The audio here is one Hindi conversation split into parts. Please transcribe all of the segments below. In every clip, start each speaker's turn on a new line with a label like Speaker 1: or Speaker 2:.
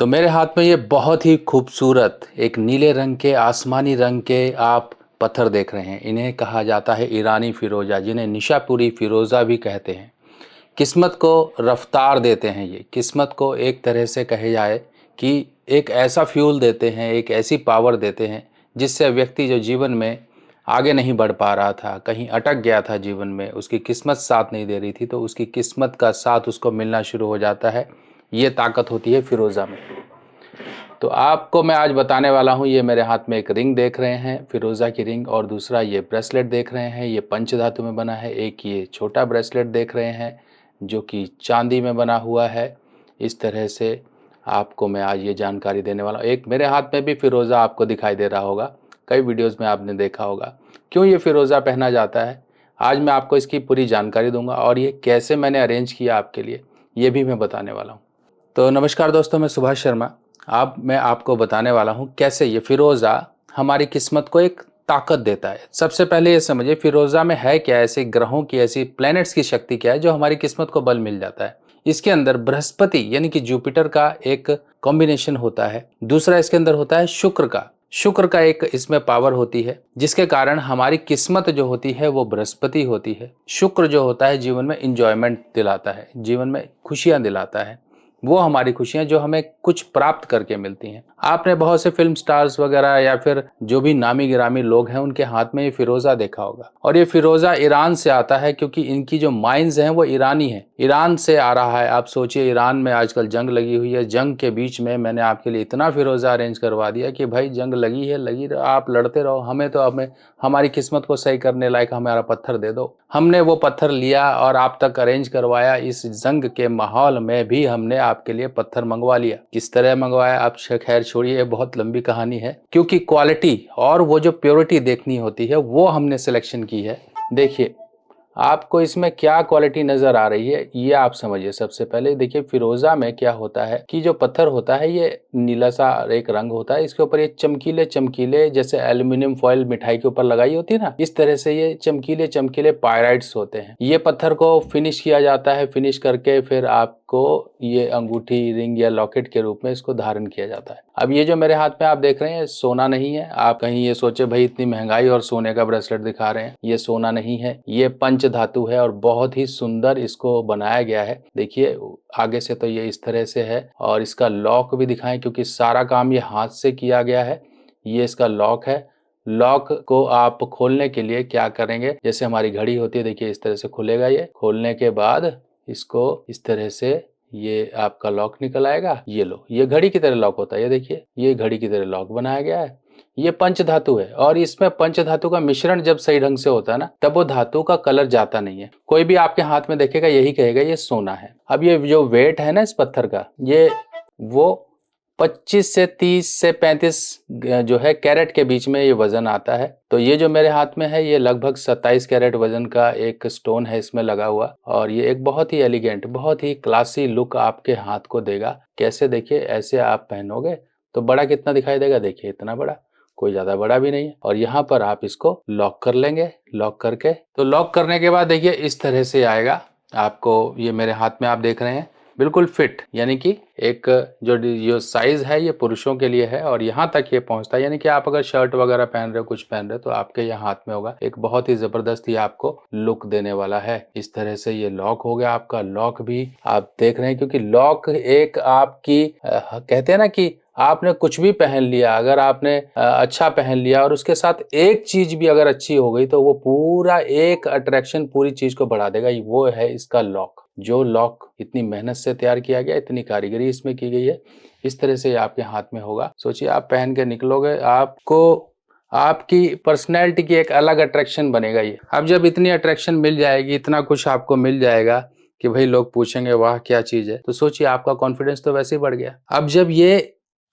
Speaker 1: तो मेरे हाथ में ये बहुत ही खूबसूरत एक नीले रंग के आसमानी रंग के आप पत्थर देख रहे हैं। इन्हें कहा जाता है ईरानी फ़िरोज़ा, जिन्हें निशापुरी फ़िरोज़ा भी कहते हैं। किस्मत को रफ्तार देते हैं ये, किस्मत को एक तरह से कहे जाए कि एक ऐसा फ्यूल देते हैं, एक ऐसी पावर देते हैं जिससे व्यक्ति जो जीवन में आगे नहीं बढ़ पा रहा था, कहीं अटक गया था जीवन में, उसकी किस्मत साथ नहीं दे रही थी, तो उसकी किस्मत का साथ उसको मिलना शुरू हो जाता है। ये ताकत होती है फ़िरोज़ा में। तो आपको मैं आज बताने वाला हूँ, ये मेरे हाथ में एक रिंग देख रहे हैं, फ़िरोज़ा की रिंग, और दूसरा ये ब्रेसलेट देख रहे हैं, ये पंचधातु में बना है। एक ये छोटा ब्रेसलेट देख रहे हैं जो कि चांदी में बना हुआ है। इस तरह से आपको मैं आज ये जानकारी देने वाला हूँ। एक मेरे हाथ में भी फ़िरोज़ा आपको दिखाई दे रहा होगा, कई वीडियोज़ में आपने देखा होगा। क्यों ये फ़िरोज़ा पहना जाता है, आज मैं आपको इसकी पूरी जानकारी दूंगा, और ये कैसे मैंने अरेंज किया आपके लिए, ये भी मैं बताने वाला हूँ। तो नमस्कार दोस्तों, मैं सुभाष शर्मा। अब मैं आपको बताने वाला हूँ कैसे ये फ़िरोज़ा हमारी किस्मत को एक ताकत देता है। सबसे पहले ये समझिए फ़िरोज़ा में है क्या, ऐसे ग्रहों की, ऐसी प्लैनेट्स की शक्ति क्या है जो हमारी किस्मत को बल मिल जाता है। इसके अंदर बृहस्पति यानी कि जुपिटर का एक कॉम्बिनेशन होता है। दूसरा इसके अंदर होता है शुक्र का एक इसमें पावर होती है, जिसके कारण हमारी किस्मत जो होती है वो बृहस्पति होती है। शुक्र जो होता है जीवन में इंजॉयमेंट दिलाता है, जीवन में खुशियां दिलाता है। वो हमारी खुशियां जो हमें कुछ प्राप्त करके मिलती हैं। आपने बहुत से फिल्म स्टार्स वगैरह या फिर जो भी नामी गिरामी लोग हैं उनके हाथ में ये फ़िरोज़ा देखा होगा, और ये फ़िरोज़ा ईरान से आता है, क्योंकि इनकी जो माइंस हैं वो ईरानी हैं, ईरान से आ रहा है। आप सोचिए, ईरान में आजकल जंग लगी हुई है, जंग के बीच में मैंने आपके लिए इतना फ़िरोज़ा अरेंज करवा दिया कि भाई जंग लगी है, लगी रहो, आप लड़ते रहो, हमें तो हमें हमारी किस्मत को सही करने लायक हमारा पत्थर दे दो। हमने वो पत्थर लिया और आप तक अरेंज करवाया। इस जंग के माहौल में भी हमने आपके लिए पत्थर मंगवा लिया। किस तरह मंगवाया आप खैर छोड़िए, बहुत लंबी कहानी है, क्योंकि क्वालिटी और वो जो प्योरिटी देखनी होती है वो हमने सिलेक्शन की है। देखिए आपको इसमें क्या क्वालिटी नज़र आ रही है ये आप समझिए। सबसे पहले देखिए फ़िरोज़ा में क्या होता है कि जो पत्थर होता है ये नीला सा एक रंग होता है। इसके ऊपर ये चमकीले चमकीले, जैसे एल्युमिनियम फॉइल मिठाई के ऊपर लगाई होती है ना, इस तरह से ये चमकीले चमकीले पायराइट्स होते हैं। ये पत्थर को फिनिश किया जाता है, फिनिश करके फिर आपको ये अंगूठी, रिंग या लॉकेट के रूप में इसको धारण किया जाता है। अब ये जो मेरे हाथ में आप देख रहे हैं सोना नहीं है। आप कहीं ये सोचे भाई इतनी महंगाई और सोने का ब्रेसलेट दिखा रहे हैं, ये सोना नहीं है, ये पंच धातु है और बहुत ही सुंदर इसको बनाया गया है। देखिए आगे से तो ये इस तरह से है, और इसका लॉक भी दिखाएं क्योंकि सारा काम ये हाथ से किया गया है। ये इसका लॉक है। लॉक को आप खोलने के लिए क्या करेंगे, जैसे हमारी घड़ी होती है, देखिए इस तरह से खुलेगा। ये खोलने के बाद इसको इस तरह से ये आपका लॉक निकल आएगा। ये लो, ये घड़ी की तरह लॉक होता है। ये देखिए ये घड़ी की तरह लॉक बनाया गया है। ये पंच धातु है, और इसमें पंच धातु का मिश्रण जब सही ढंग से होता है ना, तब वो धातु का कलर जाता नहीं है। कोई भी आपके हाथ में देखेगा यही कहेगा ये सोना है। अब ये जो वेट है ना इस पत्थर का, ये वो 25 से 30 से 35 जो है कैरेट के बीच में ये वजन आता है। तो ये जो मेरे हाथ में है ये लगभग 27 कैरेट वजन का एक स्टोन है इसमें लगा हुआ, और ये एक बहुत ही एलिगेंट, बहुत ही क्लासी लुक आपके हाथ को देगा। कैसे, देखिए ऐसे आप पहनोगे तो बड़ा कितना दिखाई देगा, देखिए इतना बड़ा, कोई ज्यादा बड़ा भी नहीं है। और यहाँ पर आप इसको लॉक कर लेंगे। लॉक करके, तो लॉक करने के बाद देखिए इस तरह से आएगा आपको। ये मेरे हाथ में आप देख रहे हैं बिल्कुल फिट, यानी कि एक जो साइज है ये पुरुषों के लिए है और यहाँ तक ये पहुँचता है। यानी कि आप अगर शर्ट वगैरह पहन रहे हो, कुछ पहन रहे हो, तो आपके यहाँ हाथ में होगा। एक बहुत ही जबरदस्त ये आपको लुक देने वाला है। इस तरह से ये लॉक हो गया आपका। लॉक भी आप देख रहे हैं, क्योंकि लॉक एक आपकी कहते हैं ना कि आपने कुछ भी पहन लिया, अगर आपने अच्छा पहन लिया और उसके साथ एक चीज भी अगर अच्छी हो गई तो वो पूरा एक अट्रैक्शन पूरी चीज को बढ़ा देगा। वो है इसका लॉक। जो लॉक इतनी मेहनत से तैयार किया गया, इतनी कारीगरी इसमें की गई है, इस तरह से आपके हाथ में होगा। सोचिए आप पहन के निकलोगे, आपको आपकी पर्सनैलिटी की एक अलग अट्रैक्शन बनेगा ये। अब जब इतनी अट्रैक्शन मिल जाएगी, इतना कुछ आपको मिल जाएगा कि भाई लोग पूछेंगे वाह क्या चीज है, तो सोचिए आपका कॉन्फिडेंस तो वैसे ही बढ़ गया। अब जब ये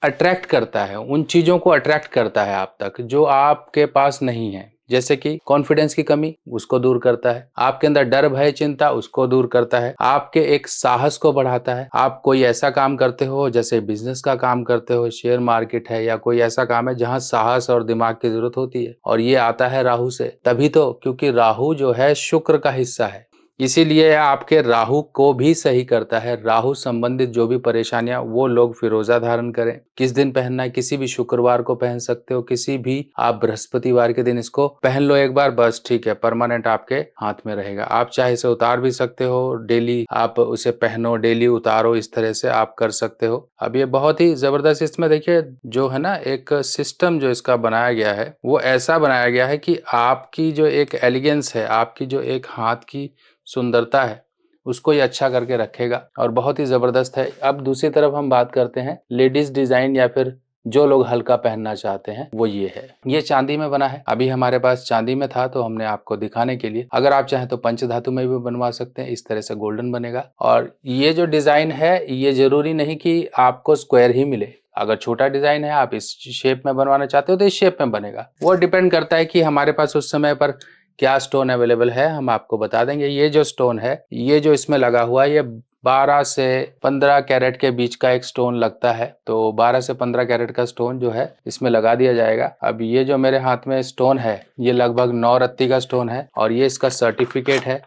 Speaker 1: अट्रैक्ट करता है, उन चीजों को अट्रैक्ट करता है आप तक जो आपके पास नहीं है, जैसे कि कॉन्फिडेंस की कमी, उसको दूर करता है। आपके अंदर डर भय चिंता, उसको दूर करता है। आपके एक साहस को बढ़ाता है। आप कोई ऐसा काम करते हो, जैसे बिजनेस का काम करते हो, शेयर मार्केट है, या कोई ऐसा काम है जहां साहस और दिमाग की जरूरत होती है, और ये आता है राहु से। तभी तो, क्योंकि राहु जो है शुक्र का हिस्सा है। इसीलिए आपके राहु को भी सही करता है। राहु संबंधित जो भी परेशानियां, वो लोग फिरोजा धारण करें। किस दिन पहनना है? किसी भी शुक्रवार को पहन सकते हो, किसी भी आप बृहस्पतिवार के दिन इसको पहन लो एक बार, बस ठीक है, परमानेंट आपके हाथ में रहेगा। आप चाहे इसे उतार भी सकते हो, डेली आप उसे पहनो, डेली उतारो, इस तरह से आप कर सकते हो। अब ये बहुत ही जबरदस्त, इसमें देखिए जो है ना, एक सिस्टम जो इसका बनाया गया है वो ऐसा बनाया गया है कि आपकी जो एक एलिगेंस है, आपकी जो एक हाथ की सुंदरता है, उसको ये अच्छा करके रखेगा और बहुत ही ज़बरदस्त है। अब दूसरी तरफ हम बात करते हैं लेडीज़ डिज़ाइन, या फिर जो लोग हल्का पहनना चाहते हैं, वो ये है। ये चांदी में बना है। अभी हमारे पास चांदी में था तो हमने आपको दिखाने के लिए, अगर आप चाहें तो पंचधातु में भी बनवा सकते हैं। इस तरह से गोल्डन बनेगा। और ये जो डिज़ाइन है, ये ज़रूरी नहीं कि आपको स्क्वायर ही मिले। अगर छोटा डिज़ाइन है, आप इस शेप में बनवाना चाहते हो तो इस शेप में बनेगा। वो डिपेंड करता है कि हमारे पास उस समय पर क्या स्टोन अवेलेबल है, हम आपको बता देंगे। ये जो स्टोन है, ये जो इसमें लगा हुआ है, ये 12 से 15 कैरेट के बीच का एक स्टोन लगता है। तो 12 से 15 कैरेट का स्टोन जो है इसमें लगा दिया जाएगा। अब ये जो मेरे हाथ में स्टोन है, ये लगभग 9 रत्ती का स्टोन है और ये इसका सर्टिफिकेट है।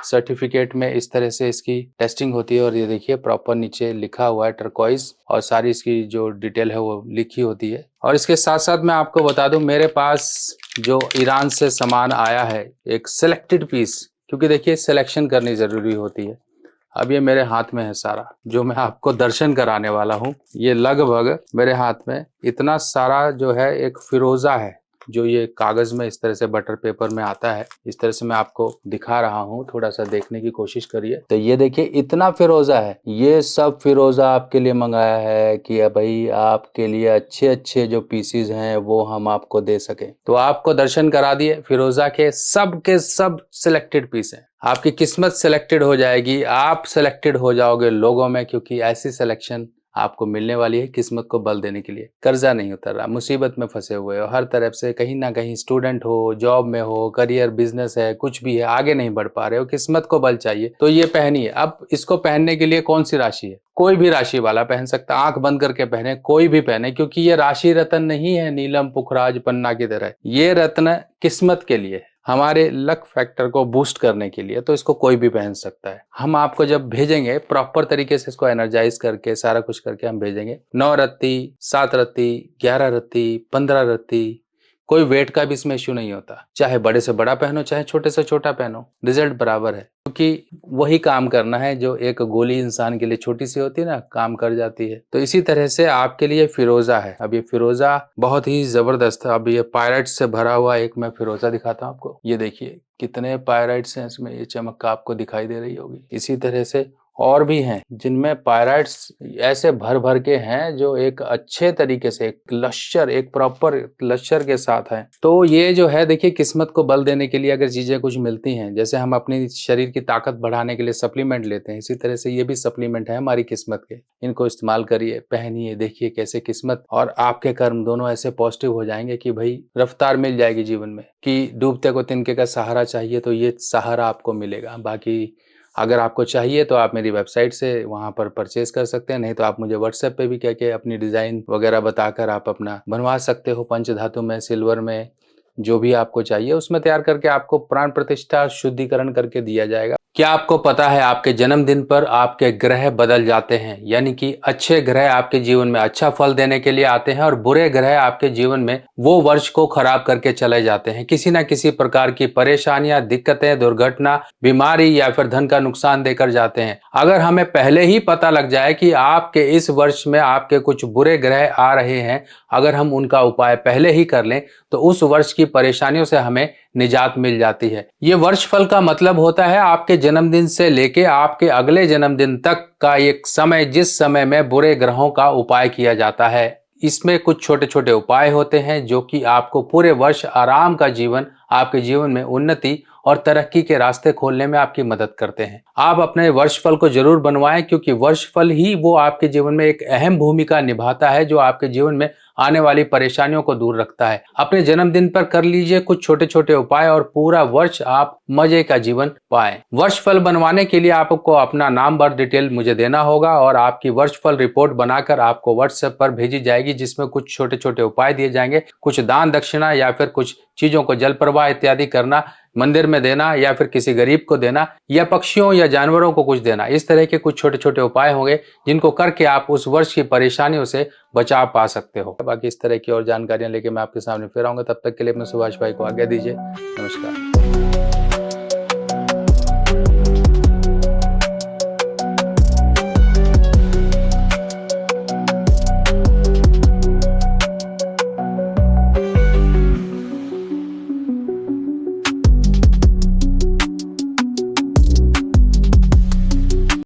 Speaker 1: सर्टिफिकेट में इस तरह से इसकी टेस्टिंग होती है और ये देखिए प्रॉपर नीचे लिखा हुआ है टर्कोइज, और सारी इसकी जो डिटेल है वो लिखी होती है। और इसके साथ साथ मैं आपको बता दूं, मेरे पास जो ईरान से सामान आया है, एक सिलेक्टेड पीस, क्योंकि देखिए सिलेक्शन करनी ज़रूरी होती है। अब ये मेरे हाथ में है सारा, जो मैं आपको दर्शन कराने वाला हूँ। ये लगभग मेरे हाथ में इतना सारा जो है एक फिरोज़ा है, जो ये कागज में इस तरह से बटर पेपर में आता है। इस तरह से मैं आपको दिखा रहा हूँ, थोड़ा सा देखने की कोशिश करिए। तो ये देखिए इतना फिरोजा है। ये सब फिरोजा आपके लिए मंगाया है कि भाई आपके लिए अच्छे अच्छे जो पीसीज हैं वो हम आपको दे सके। तो आपको दर्शन करा दिए फिरोजा के सब सिलेक्टेड पीस हैं। आपकी किस्मत सिलेक्टेड हो जाएगी, आप सिलेक्टेड हो जाओगे लोगों में, क्योंकि ऐसी सिलेक्शन आपको मिलने वाली है किस्मत को बल देने के लिए। कर्जा नहीं उतर रहा, मुसीबत में फंसे हुए हो, हर तरफ से कहीं ना कहीं स्टूडेंट हो, जॉब में हो, करियर बिजनेस है, कुछ भी है, आगे नहीं बढ़ पा रहे हो, किस्मत को बल चाहिए, तो ये पहनिए। अब इसको पहनने के लिए कौन सी राशि है? कोई भी राशि वाला पहन सकता है, आंख बंद करके पहने, कोई भी पहने, क्योंकि ये राशि रत्न नहीं है नीलम पुखराज पन्ना की तरह। ये रत्न किस्मत के लिए है, हमारे लक फैक्टर को बूस्ट करने के लिए। तो इसको कोई भी पहन सकता है। हम आपको जब भेजेंगे प्रॉपर तरीके से इसको एनर्जाइज करके सारा कुछ करके हम भेजेंगे। 9 रत्ती, 7 रत्ती, 11 रत्ती, 15 रत्ती, कोई वेट का भी इसमें इश्यू नहीं होता। चाहे बड़े से बड़ा पहनो, चाहे छोटे से छोटा पहनो, रिजल्ट बराबर है, क्योंकि वही काम करना है जो एक गोली इंसान के लिए छोटी सी होती है ना, काम कर जाती है। तो इसी तरह से आपके लिए फिरोजा है। अब ये फिरोजा बहुत ही जबरदस्त है। अब ये पायराइट्स से भरा हुआ एक मैं फिरोजा दिखाता हूँ आपको। ये देखिए कितने पायराइट्स हैं इसमें, ये चमक आपको दिखाई दे रही होगी। इसी तरह से और भी हैं जिनमें पायराइट्स ऐसे भर भर के हैं, जो एक अच्छे तरीके से एक लश्कर, एक प्रॉपर लश्कर के साथ हैं। तो ये जो है देखिए, किस्मत को बल देने के लिए अगर चीजें कुछ मिलती हैं, जैसे हम अपनी शरीर की ताकत बढ़ाने के लिए सप्लीमेंट लेते हैं, इसी तरह से ये भी सप्लीमेंट है हमारी किस्मत के। इनको इस्तेमाल करिए, पहनिए, देखिए कैसे किस्मत और आपके कर्म दोनों ऐसे पॉजिटिव हो जाएंगे कि भाई रफ्तार मिल जाएगी जीवन में, कि डूबते को तिनके का सहारा चाहिए तो ये सहारा आपको मिलेगा। बाकी अगर आपको चाहिए तो आप मेरी वेबसाइट से वहाँ पर परचेज कर सकते हैं, नहीं तो आप मुझे व्हाट्सएप पे भी कह के अपनी डिज़ाइन वगैरह बताकर आप अपना बनवा सकते हो। पंचधातु में, सिल्वर में, जो भी आपको चाहिए उसमें तैयार करके आपको प्राण प्रतिष्ठा शुद्धिकरण करके दिया जाएगा। क्या आपको पता है आपके जन्मदिन पर आपके ग्रह बदल जाते हैं? यानी कि अच्छे ग्रह आपके जीवन में अच्छा फल देने के लिए आते हैं और बुरे ग्रह आपके जीवन में वो वर्ष को खराब करके चले जाते हैं। किसी ना किसी प्रकार की परेशानियां, दिक्कतें, दुर्घटना, बीमारी या फिर धन का नुकसान देकर जाते हैं। अगर हमें पहले ही पता लग जाए कि आपके इस वर्ष में आपके कुछ बुरे ग्रह आ रहे हैं, अगर हम उनका उपाय पहले ही कर लें तो उस वर्ष की परेशानियों से हमें निजात मिल जाती है। ये वर्ष फल का मतलब होता है आपके जन्मदिन से लेके आपके अगले जन्मदिन तक का एक समय, जिस समय में बुरे ग्रहों का उपाय किया जाता है। इसमें कुछ छोटे छोटे उपाय होते हैं जो कि आपको पूरे वर्ष आराम का जीवन, आपके जीवन में उन्नति और तरक्की के रास्ते खोलने में आपकी मदद करते हैं। आप अपने वर्षफल को जरूर बनवाएं, क्योंकि वर्षफल ही वो आपके जीवन में एक अहम भूमिका निभाता है, जो आपके जीवन में आने वाली परेशानियों को दूर रखता है। अपने जन्मदिन पर कर लीजिए कुछ छोटे छोटे उपाय और पूरा वर्ष आप मजे का जीवन पाएं। वर्षफल बनवाने के लिए आपको अपना नाम, बर्थ डिटेल मुझे देना होगा और आपकी वर्षफल रिपोर्ट बनाकर आपको व्हाट्सएप पर भेजी जाएगी, जिसमें कुछ छोटे छोटे उपाय दिए जाएंगे। कुछ दान दक्षिणा या फिर कुछ चीजों को जल प्रवाह इत्यादि करना मंदिर में देना या फिर किसी गरीब को देना या पक्षियों या जानवरों को कुछ देना। इस तरह के कुछ छोटे छोटे उपाय होंगे जिनको करके आप उस वर्ष की परेशानियों से बचाव पा सकते हो। बाकी इस तरह की और जानकारियां लेके मैं आपके सामने फिर आऊंगा। तब तक के लिए अपने सुभाष भाई को आज्ञा दीजिए। नमस्कार।